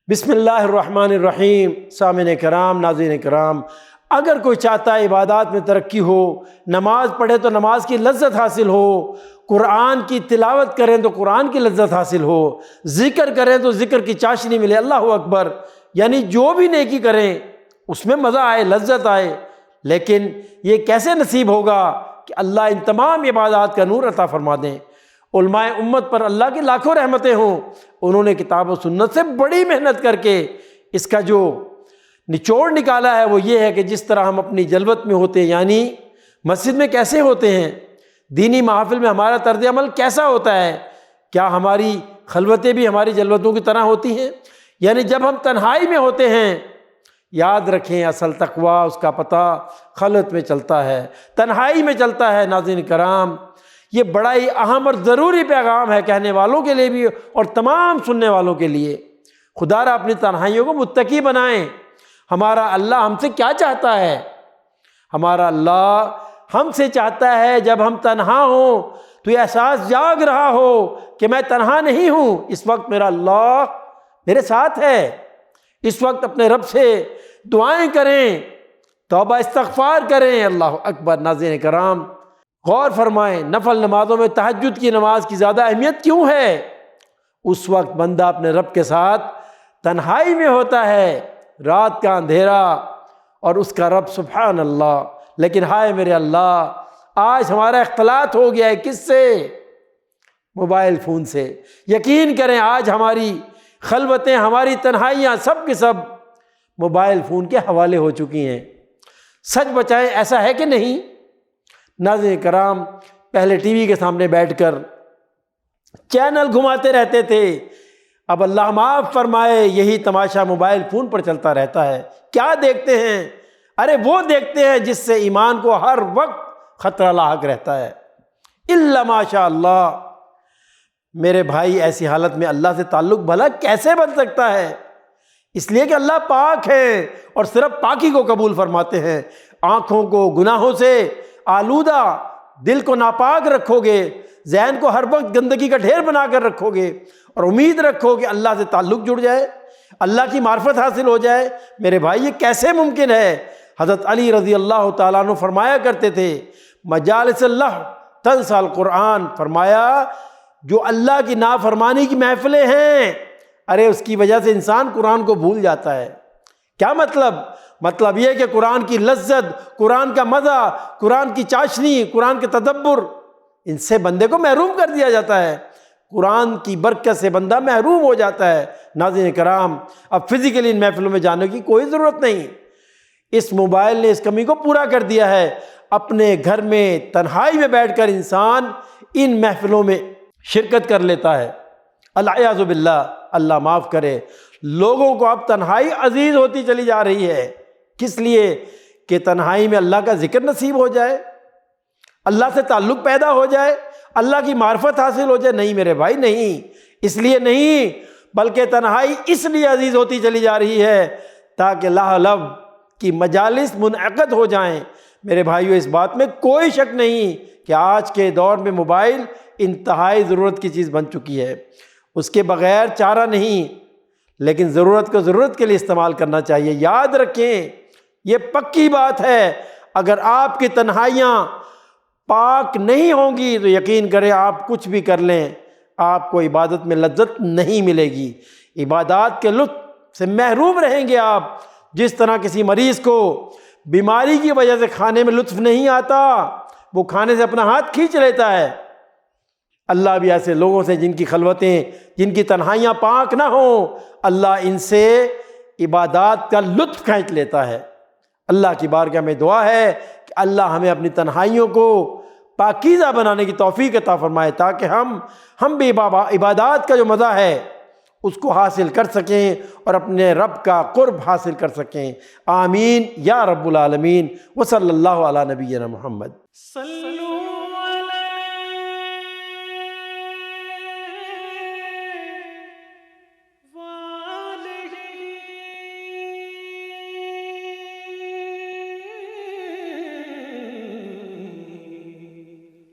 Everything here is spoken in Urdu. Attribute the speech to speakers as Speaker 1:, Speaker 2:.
Speaker 1: بسم اللہ الرحمن الرحیم۔ سامعین کرام، ناظرین کرام، اگر کوئی چاہتا ہے عبادات میں ترقی ہو، نماز پڑھے تو نماز کی لذت حاصل ہو، قرآن کی تلاوت کریں تو قرآن کی لذت حاصل ہو، ذکر کریں تو ذکر کی چاشنی ملے، اللہ اکبر، یعنی جو بھی نیکی کریں اس میں مزہ آئے، لذت آئے، لیکن یہ کیسے نصیب ہوگا کہ اللہ ان تمام عبادات کا نور عطا فرما دیں۔ علماء امت پر اللہ کی لاکھوں رحمتیں ہوں، انہوں نے کتاب و سنت سے بڑی محنت کر کے اس کا جو نچوڑ نکالا ہے وہ یہ ہے کہ جس طرح ہم اپنی جلوت میں ہوتے ہیں، یعنی مسجد میں کیسے ہوتے ہیں، دینی محافل میں ہمارا طرز عمل کیسا ہوتا ہے، کیا ہماری خلوتیں بھی ہماری جلوتوں کی طرح ہوتی ہیں؟ یعنی جب ہم تنہائی میں ہوتے ہیں، یاد رکھیں اصل تقویٰ اس کا پتہ خلوت میں چلتا ہے، تنہائی میں چلتا ہے۔ ناظرین کرام، یہ بڑا ہی اہم اور ضروری پیغام ہے کہنے والوں کے لیے بھی اور تمام سننے والوں کے لیے۔ خدا را اپنی تنہائیوں کو متقی بنائیں۔ ہمارا اللہ ہم سے کیا چاہتا ہے؟ ہمارا اللہ ہم سے چاہتا ہے جب ہم تنہا ہوں تو یہ احساس جاگ رہا ہو کہ میں تنہا نہیں ہوں، اس وقت میرا اللہ میرے ساتھ ہے۔ اس وقت اپنے رب سے دعائیں کریں، توبہ استغفار کریں۔ اللہ اکبر۔ ناظرین کرام، غور فرمائیں، نفل نمازوں میں تہجد کی نماز کی زیادہ اہمیت کیوں ہے؟ اس وقت بندہ اپنے رب کے ساتھ تنہائی میں ہوتا ہے، رات کا اندھیرا اور اس کا رب، سبحان اللہ۔ لیکن ہائے میرے اللہ، آج ہمارا اختلاط ہو گیا ہے کس سے؟ موبائل فون سے۔ یقین کریں آج ہماری خلوتیں، ہماری تنہائیاں سب کے سب موبائل فون کے حوالے ہو چکی ہیں۔ سچ بچائیں، ایسا ہے کہ نہیں؟ ناظرین کرام، پہلے ٹی وی کے سامنے بیٹھ کر چینل گھماتے رہتے تھے، اب اللہ معاف فرمائے یہی تماشا موبائل فون پر چلتا رہتا ہے۔ کیا دیکھتے ہیں؟ ارے وہ دیکھتے ہیں جس سے ایمان کو ہر وقت خطرہ لاحق رہتا ہے۔ الا ماشاء اللہ۔ میرے بھائی، ایسی حالت میں اللہ سے تعلق بھلا کیسے بن سکتا ہے؟ اس لیے کہ اللہ پاک ہے اور صرف پاکی کو قبول فرماتے ہیں۔ آنکھوں کو گناہوں سے آلودہ، دل کو ناپاک رکھو گے، ذہن کو ہر وقت گندگی کا ڈھیر بنا کر رکھو گے اور امید رکھو کہ اللہ سے تعلق جڑ جائے، اللہ کی معرفت حاصل ہو جائے۔ میرے بھائی، یہ کیسے ممکن ہے؟ حضرت علی رضی اللہ تعالیٰ عنہ فرمایا کرتے تھے، مجالس اللہ تنسى القرآن، فرمایا جو اللہ کی نافرمانی کی محفلیں ہیں، ارے اس کی وجہ سے انسان قرآن کو بھول جاتا ہے۔ کیا مطلب یہ کہ قرآن کی لذت، قرآن کا مزہ، قرآن کی چاشنی، قرآن کے تدبر، ان سے بندے کو محروم کر دیا جاتا ہے، قرآن کی برکت سے بندہ محروم ہو جاتا ہے۔ ناظرین کرام، اب فزیکلی ان محفلوں میں جانے کی کوئی ضرورت نہیں، اس موبائل نے اس کمی کو پورا کر دیا ہے۔ اپنے گھر میں تنہائی میں بیٹھ کر انسان ان محفلوں میں شرکت کر لیتا ہے۔ العیاذ باللہ، اللہ معاف کرے۔ لوگوں کو اب تنہائی عزیز ہوتی چلی جا رہی ہے، کس لیے؟ کہ تنہائی میں اللہ کا ذکر نصیب ہو جائے، اللہ سے تعلق پیدا ہو جائے، اللہ کی معرفت حاصل ہو جائے۔ نہیں میرے بھائی، نہیں، اس لیے نہیں، بلکہ تنہائی اس لیے عزیز ہوتی چلی جا رہی ہے تاکہ لاہلب کی مجالس منعقد ہو جائیں۔ میرے بھائیو، اس بات میں کوئی شک نہیں کہ آج کے دور میں موبائل انتہائی ضرورت کی چیز بن چکی ہے، اس کے بغیر چارہ نہیں، لیکن ضرورت کو ضرورت کے لیے استعمال کرنا چاہیے۔ یاد رکھیں، یہ پکی بات ہے، اگر آپ کی تنہائیاں پاک نہیں ہوں گی تو یقین کریں آپ کچھ بھی کر لیں، آپ کو عبادت میں لذت نہیں ملے گی، عبادات کے لطف سے محروم رہیں گے آپ۔ جس طرح کسی مریض کو بیماری کی وجہ سے کھانے میں لطف نہیں آتا، وہ کھانے سے اپنا ہاتھ کھینچ لیتا ہے، اللہ بھی ایسے لوگوں سے جن کی خلوتیں، جن کی تنہائیاں پاک نہ ہوں، اللہ ان سے عبادات کا لطف کھینچ لیتا ہے۔ اللہ کی بارگاہ میں دعا ہے کہ اللہ ہمیں اپنی تنہائیوں کو پاکیزہ بنانے کی توفیق عطا فرمائے تاکہ ہم بھی عبادات کا جو مزہ ہے اس کو حاصل کر سکیں اور اپنے رب کا قرب حاصل کر سکیں۔ آمین یا رب العالمین۔ وصلی اللہ علی نبینا محمد۔